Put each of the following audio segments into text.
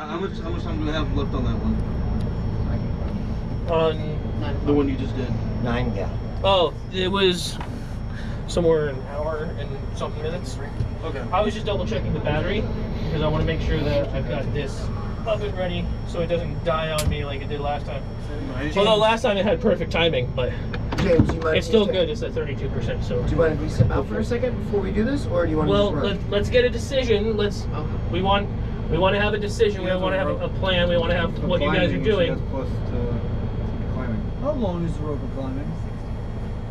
How much time do we have left on that one? On The one you just did. 9, yeah. oh, it was somewhere an hour and something minutes. Okay. I was just double checking the battery because I want to make sure that I've got this up and ready so it doesn't die on me like it did last time. Although last time it had perfect timing, but James, you mind it's still good. It's at 32%. So. Do you want to step out for a second before we do this, or do you want to Well, just run? let's get a decision. We want to have a decision. We want to have a plan. We want to have what you guys are doing. How long is the rope of climbing?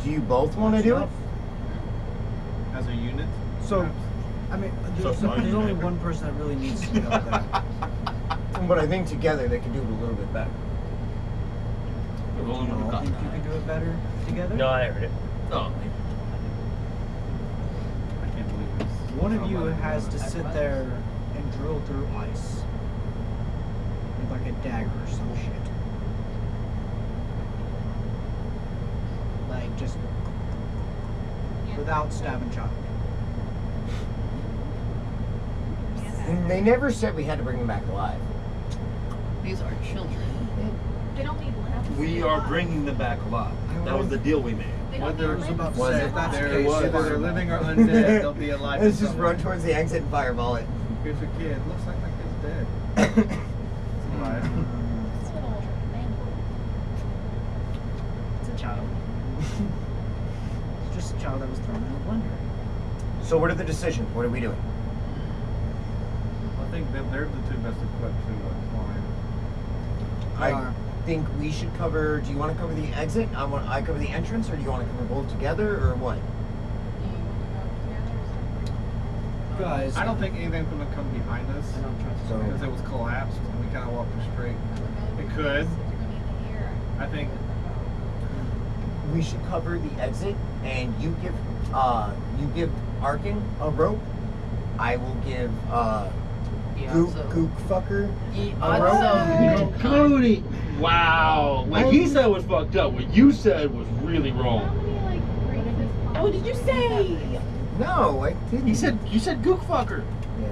Do you both want to do it? As a unit? So, I mean, there's only one person that really needs to be out there. But I think together they could do it a little bit better. You don't think you could do it better together? No, I heard it. Oh. I can't believe this. One of you has to sit there and drill through ice. With like a dagger or some shit. Like, just without stabbing child. And they never said we had to bring them back alive. These are children. They don't need left. We are bringing them back alive. That was the deal we made. They don't need Whether limbs. about to Was say, it? if that's the They're, case, whether they're living or undead, they'll be alive. Let's just run towards the exit and fireball it. Here's a kid. Looks like my kid's dead. It's alive. It's a little man. It's a child. It's just a child that was thrown in a blender. So what are the decisions? What are we doing? I think they're the two best equipped to climb. I think we should cover. Do you want to cover the exit? I cover the entrance, or do you want to cover both together, or what? Guys, I don't think anything's going to come behind us I don't trust So- because it was collapsed and we kind of walked straight. It could. I think We should cover the exit, and you give Arkin a rope. I will give Gook fucker a rope. Cody! Wow. What he said was fucked up. What you said was really wrong. Oh, did you say? No, I didn't. You said gook fucker. Yeah.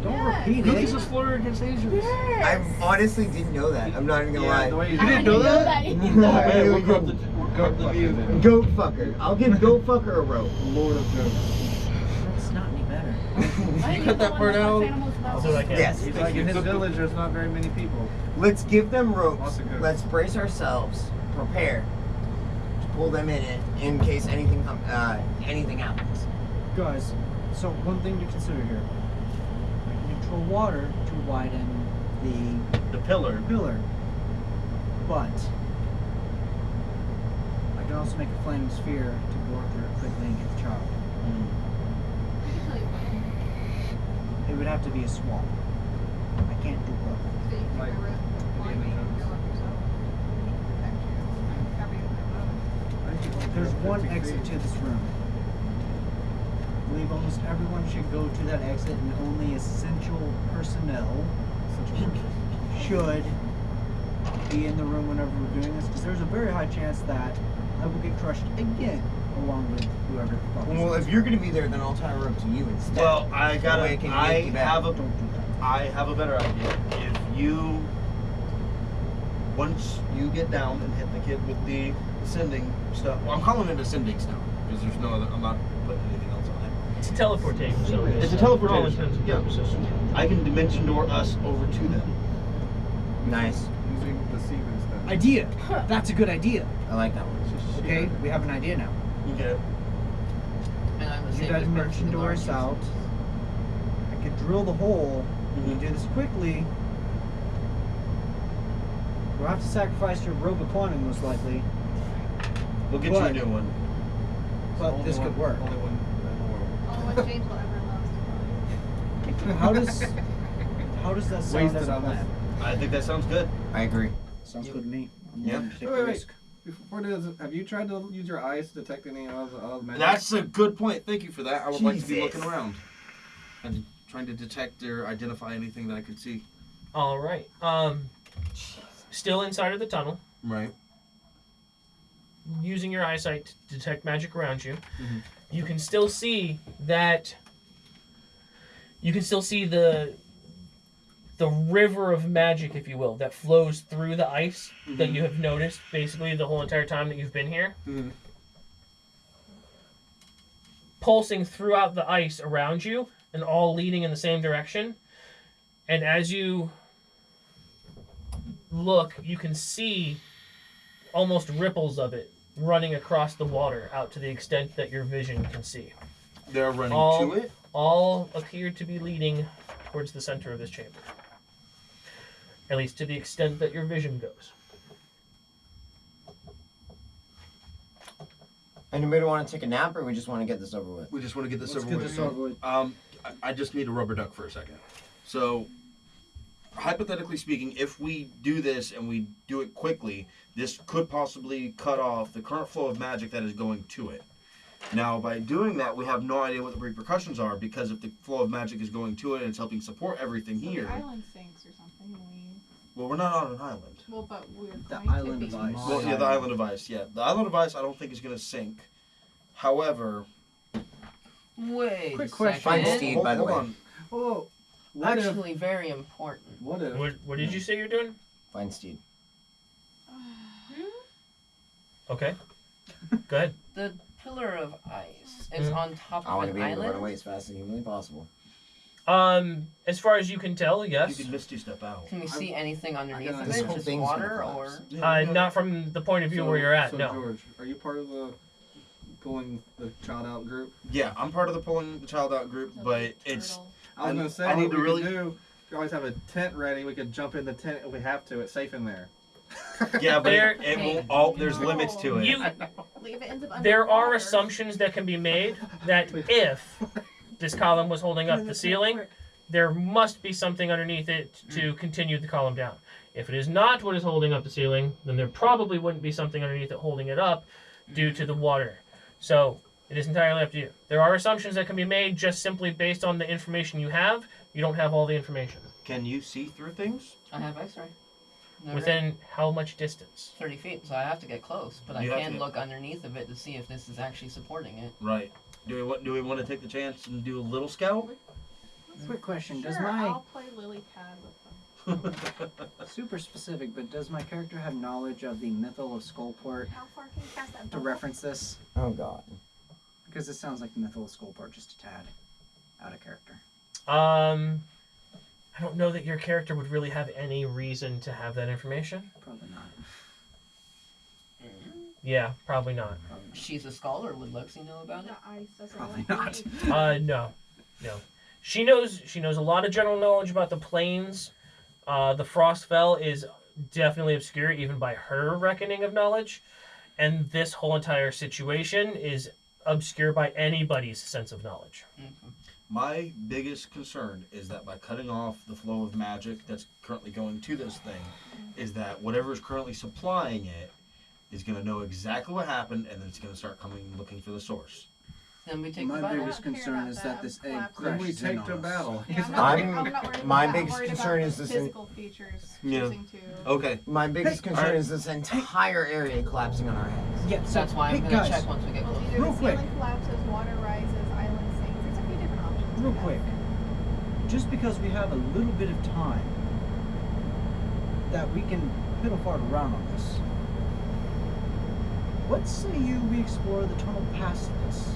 Don't Yes. repeat Gook it. is a slur against Asians. I honestly didn't know that. I'm not even gonna lie. the way you You didn't know that? No, I Man, really we're didn't. corrupted. Goat fucker. I'll give goat fucker a rope. Lord of jokes. That's not any better. You cut that part out? I'll do what I can. Yes. He's like in his village. There's not very many people. Let's give them Lots ropes. of goats. Let's brace ourselves. Prepare to pull them in case anything happens. Guys, so one thing to consider here. I can control water to widen The pillar. the pillar. But I can also make a flaming sphere to bore through it quickly and get the child. It would have to be a swap. I can't do both. There's one exit to this room. I believe almost everyone should go to that exit, and only essential personnel should be in the room whenever we're doing this, because there's a very high chance that I will get crushed again, along with whoever the fuck is Well, next. if you're gonna be there, then I'll tie her up to you instead. Well, I That way it can yank you back. have a Don't do that. I have a better idea. If you, once you get down and hit the kid with the ascending stuff, well, I'm calling it ascending stuff because there's no other. I'm not putting anything else on it. It's a teleportation, so It's a for all teleportation. intents and Yeah. purposes. I can dimension door us over to them. Nice. Using the seed instead. Idea! That's a good idea. I like that one. Okay, we have an idea now. Okay. And I'm the You same guys as mentioned person doors in out. I could drill the hole. We can do this quickly. We'll have to sacrifice your robe of climbing, most likely. We'll get But- you a new one. But this could work. Only one in the world. Oh, what James will ever love. How does that sound Wasted as a on plan? I think that sounds good. I agree. Sounds good to me. I'm Yep. willing to take Wait, the wait. risk. Before this, have you tried to use your eyes to detect any of magic? That's a good point. Thank you for that. I would like to be Jesus. looking around and trying to detect or identify anything that I could see. All right. Still inside of the tunnel, Right. using your eyesight to detect magic around you. Mhm. You can still see that. You can still see the the river of magic, if you will, that flows through the ice that you have noticed basically the whole entire time that you've been here. Pulsing throughout the ice around you and all leading in the same direction. And as you look, you can see almost ripples of it running across the water out to the extent that your vision can see. They're running to it? All appear to be leading towards the center of this chamber. At least to the extent that your vision goes. Anybody want to take a nap, or we just want to get this over with? We just want to get this Let's over get with. this over with. I just need a rubber duck for a second. So, hypothetically speaking, if we do this and we do it quickly, this could possibly cut off the current flow of magic that is going to it. Now, by doing that, we have no idea what the repercussions are, because if the flow of magic is going to it and it's helping support everything here... The island sinks or something. Well, we're not on an island. Well, but we're The going island to of be. ice. Well, yeah, the island of ice, yeah. The island of ice, I don't think is going to sink. However... Wait Quick a question. second. Find Steve, by the way. on. Oh, what if? Actually, very important. What if? What did you say you're doing? Find Steve. Okay. Go ahead. The pillar of ice is on top I want of to an be able to run island. away as fast as humanly possible. As far as you can tell, You yes. could Misty step out. Can we see anything underneath got of this it? whole Just thing's gonna water collapse. or? Not from the point of view where you're at, so no. George, are you part of the pulling the child out group? Yeah, I'm part of the pulling the child out group, but it's... Turtle. I was I- going to say, I need what to we really- could do, we always have a tent ready. We could jump in the tent if we have to. It's safe in there. Yeah, but There- it won't... All, there's limits to it. If it ends up There are underwater- assumptions that can be made that if this column was holding up the ceiling, there must be something underneath it to continue the column down. If it is not what is holding up the ceiling, then there probably wouldn't be something underneath it holding it up due to the water. So it is entirely up to you. There are assumptions that can be made just simply based on the information you have. You don't have all the information. Can you see through things? I have X-ray. No Within how much distance? 30 feet, so I have to get close, but I You have can to- look underneath of it to see if this is actually supporting it. Right. Do we want to take the chance and do a little scout? Quick question. Does Sure, my I'll play lily pad with them. super specific, but does my character have knowledge of the Mythal of Skullport How far can you cast that to bubble? reference this? Oh god. Because it sounds like the Mythal of Skullport just a tad out of character. I don't know that your character would really have any reason to have that information. Probably not. Yeah, probably not. She's a scholar. Would Lexi know about it? The ice doesn't Probably like not. me. No. She knows a lot of general knowledge about the planes. The Frostfell is definitely obscure even by her reckoning of knowledge, and this whole entire situation is obscure by anybody's sense of knowledge. My biggest concern is that by cutting off the flow of magic that's currently going to this thing, is that whatever is currently supplying it is going to know exactly what happened, and then it's going to start coming looking for the source. Then we take My the battle. biggest concern is that this egg Then we crashes in take on to us. battle. Yeah, I'm not worried my about that. biggest I'm worried concern about is the this physical features Yeah. choosing to. Okay. My biggest concern Alright. is this entire area collapsing on our heads. Yeah, so That's why I'm hey, gonna guys, check once we get Well, close. either Real the quick. ceiling collapses, water rises, island sinks. There's a few different options. real quick. Just because we have a little bit of time that we can piddle fart around on this. What say we explore the tunnel past this?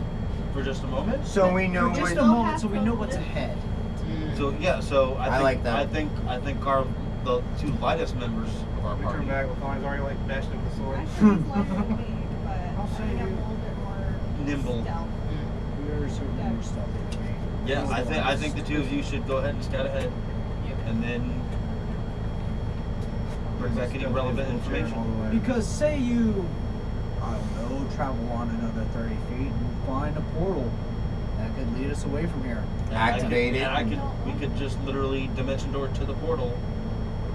For just a moment. So we know For just when a moment so we know what's ahead. So yeah. So I think, like that. I think the two lightest members of our We party. turn back with Lonnie's already like dashed him with the sword. I think it's lighter than me, but I'll I say think I'm a you- little bit more Nimble. stealth. We are certainly more stealthy than me. Yeah, I think the two of you should go ahead and scout ahead, Yep. and then bring back any relevant information. Because say you, I don't know, travel on another 30 feet and find a portal that could lead us away from here. Activate it. And we could just literally dimension door to the portal,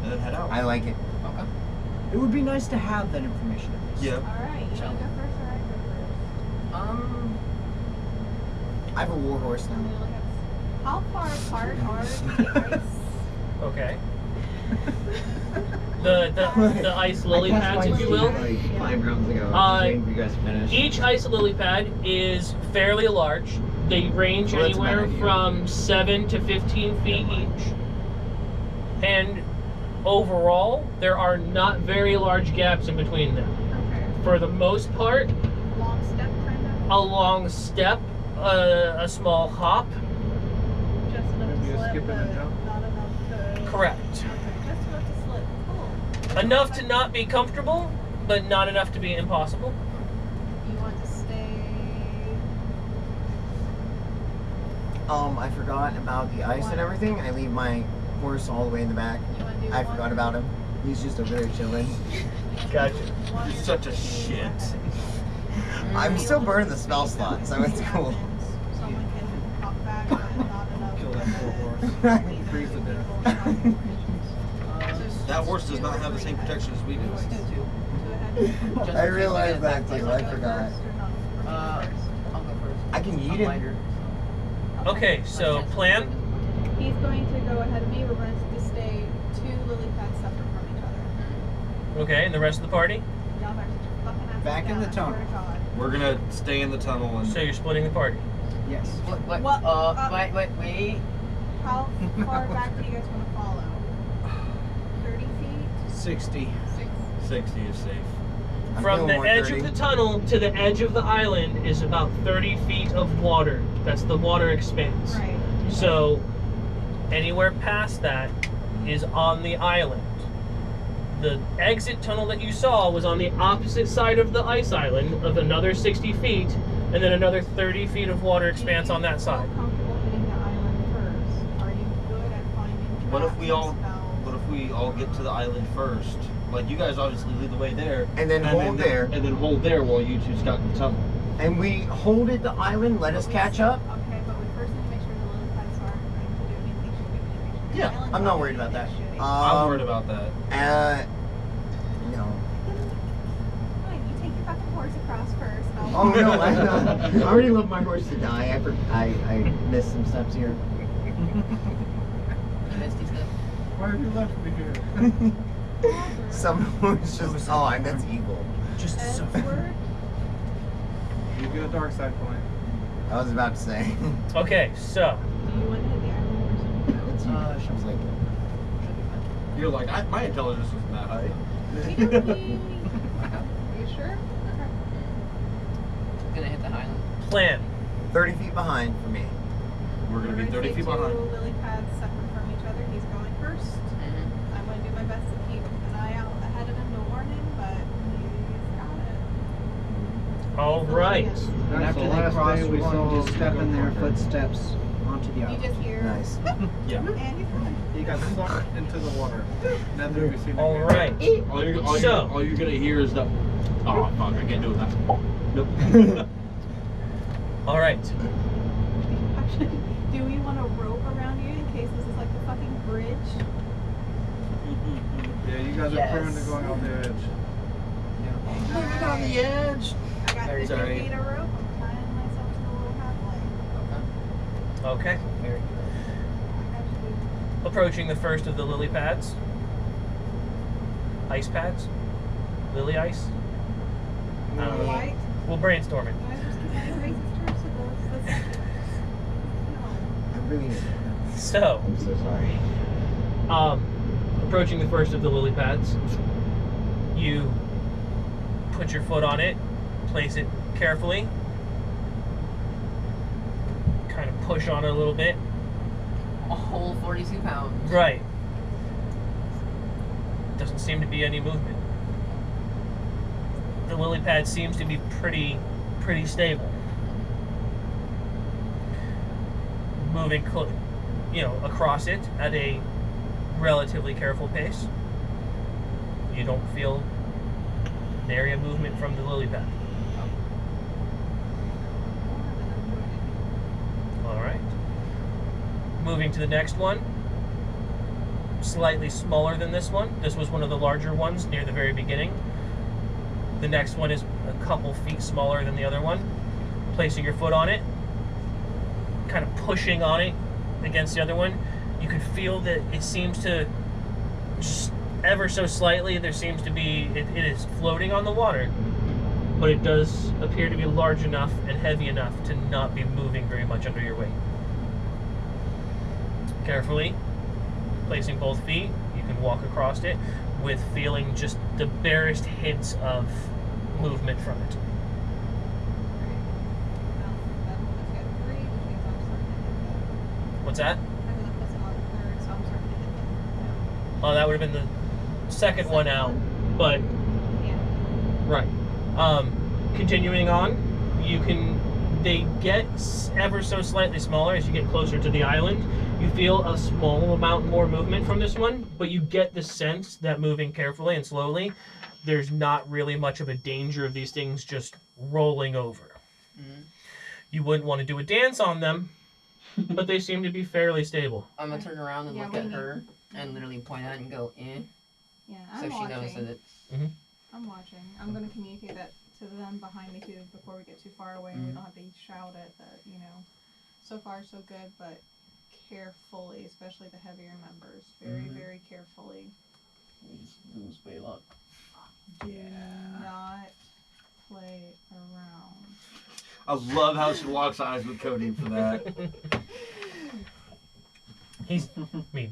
and then head out. I like it. Okay. It would be nice to have that information at least. Yeah. All right, you want to go first or I go I have a warhorse first? now. How far apart are the ice? Okay. The ice lily pads, if you will. Like 5 rounds ago. waiting for you guys to finish. Each ice lily pad is fairly large. They range Well, that's a bad anywhere idea. from 7 to 15 feet each. And overall, there are not very large gaps in between them. Okay. For the most part, Long step, kind of. a long step, a small hop. Just enough Maybe to a slip, skip and a but jump? not enough to. Correct. Okay, just enough to slip. Cool. Enough to not be comfortable, but not enough to be impossible. You want to stay. I forgot about the ice and everything. I leave my horse all the way in the back. You want to do I one forgot or about him. He's just over there chilling. Gotcha. one You're or such a two shit. ahead. I'm You still want burning to the spell see slot, if so it's anything cool. happens. Someone can hop back, but not enough. Kill that to poor horse. leave Freeze to people death. behind. That horse does not have the same protection as we do. Let's do two. Two ahead. Just I in case we realized get that attacked too. by I something. forgot. First or not? Uh, I'll go first. I can I'm yeet him. lighter. Okay, so plan. He's going to go ahead of me. We're going to stay 2 lily pads separate from each other. Okay, and the rest of the party? Y'all better sit your fucking asses Back in down, the I swear tunnel. to God. We're gonna stay in the tunnel and So you're splitting the party. Yes. What? What? Wait. How far back do you guys want to follow? 30 feet? 60. 60 is safe. I'm From the feeling more edge dirty. of the tunnel to the edge of the island is about 30 feet of water. That's the water expanse. Right. So anywhere past that is on the island. The exit tunnel that you saw was on the opposite side of the ice island of another 60 feet, and then another 30 feet of water expanse on that Do side. you feel comfortable hitting the island first? Are you good at finding What if traps we and all spells? what if we all get to the island first? Like you guys obviously lead the way there. And then hold there. And then hold there while you two scout the tunnel. And we hold at the island, let us catch up. Okay, but we first need to make sure the lily pads aren't going to do anything shitty. Yeah, The island's I'm not not worried gonna about do that. anything shitty. I'm worried about that. No. Fine, you take your fucking horse across first. And I'll Oh no, I already love my horse to die. I missed some steps here. Misty step. Why have you left me here? Some horse just. Oh, that's evil. Just so. Edward, You get a dark side point. I was about to say. Okay, so do you want to hit the island It's evil. I was like, You're like, my intelligence isn't that high. first? Are you sure? Okay. Gonna hit the island. plan. 30 feet behind for me. We're gonna be We're 30 take feet 2 behind. lily pads separate from each other. He's going first. I'm going to do my best to keep an eye out ahead of him to warn him, but he's got it. All right. And That's after the they last cross, day we we're going saw to step in their Fucker. footsteps onto the You island. just hear, Nice. Yeah. and he's gone. He got sucked into the water. Never have we seen him All again. right. All you're gonna hear is the. Oh fuck! I can't do that. Nope. All right. Actually, do we want a rope around you in case this is like the fucking bridge? Yeah, you guys are prone to Yes. going on the edge. Moving on the edge. I got Very 50 sorry. feet of rope. I'm tying myself to the little half light. Okay. Very good. Actually, Approaching the first of the lily pads. Ice pads. Lily ice. I don't know. white. We'll brainstorm it. Do I just keep adding racist terms to this? That's no. I really. So, I'm so sorry. approaching the first of the lily pads, you put your foot on it, place it carefully, kind of push on it a little bit. A whole 42 pounds. Right. Doesn't seem to be any movement. The lily pad seems to be pretty stable. Moving, across it at a relatively careful pace. You don't feel nary a movement from the lily pad. All right. Moving to the next one. Slightly smaller than this one. This was one of the larger ones near the very beginning. The next one is a couple feet smaller than the other one. Placing your foot on it, kind of pushing on it against the other one, you can feel that it seems to just ever so slightly, there seems to be, it is floating on the water, but it does appear to be large enough and heavy enough to not be moving very much under your weight. Carefully placing both feet, you can walk across it with feeling just the barest hints of movement from it. Well, that one was at 3, which means I'm starting to hit them. What's that? I was gonna put them on the 3rd, so I'm starting to hit them. Oh, that would have been the second one out, but Yeah. right. Continuing on, they get ever so slightly smaller as you get closer to the island. You feel a small amount more movement from this one, but you get the sense that moving carefully and slowly, there's not really much of a danger of these things just rolling over. Mhm. You wouldn't want to do a dance on them, but they seem to be fairly stable. I'm gonna turn around and Yeah, look we at need- her and literally point at it and go, eh. Yeah, So I'm she watching. knows that it's. I'm watching. I'm gonna communicate that to them behind me too before we get too far away and we don't have to shout it that, so far so good, but carefully, especially the heavier members. Very, very carefully. Lose way luck. Do not play around. I love how she locks eyes with Cody for that.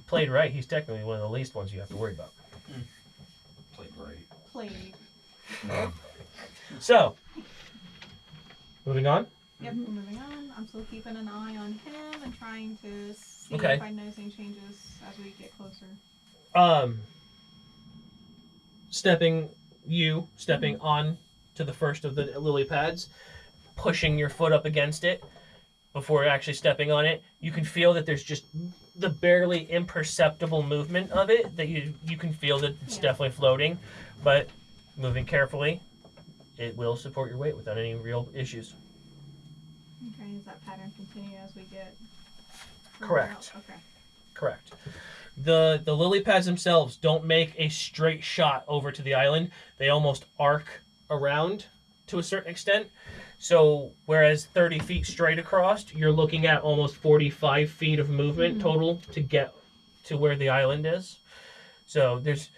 Played right, he's technically one of the least ones you have to worry about. Played right. Played. So, moving on. Yep, we're moving on. I'm still keeping an eye on him and trying to see Okay. if I notice any changes as we get closer. Stepping on to the first of the lily pads, pushing your foot up against it before actually stepping on it, you can feel that there's just the barely imperceptible movement of it, that you can feel that it's definitely floating, but moving carefully, it will support your weight without any real issues. Okay, does that pattern continue as we get further Correct. out? Okay. Correct. The lily pads themselves don't make a straight shot over to the island. They almost arc around to a certain extent. So whereas 30 feet straight across, you're looking at almost 45 feet of movement total to get to where the island is. So there's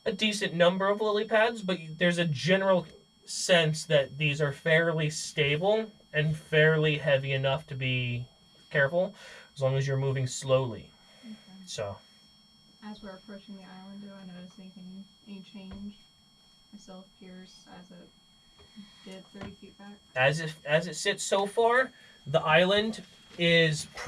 a decent number of lily pads, but there's a general sense that these are fairly stable and fairly heavy enough to be careful, as long as you're moving slowly. Okay. So, As we're approaching the island, do I notice any change? It still appears as it did 30 feet back. as it sits so far, the island is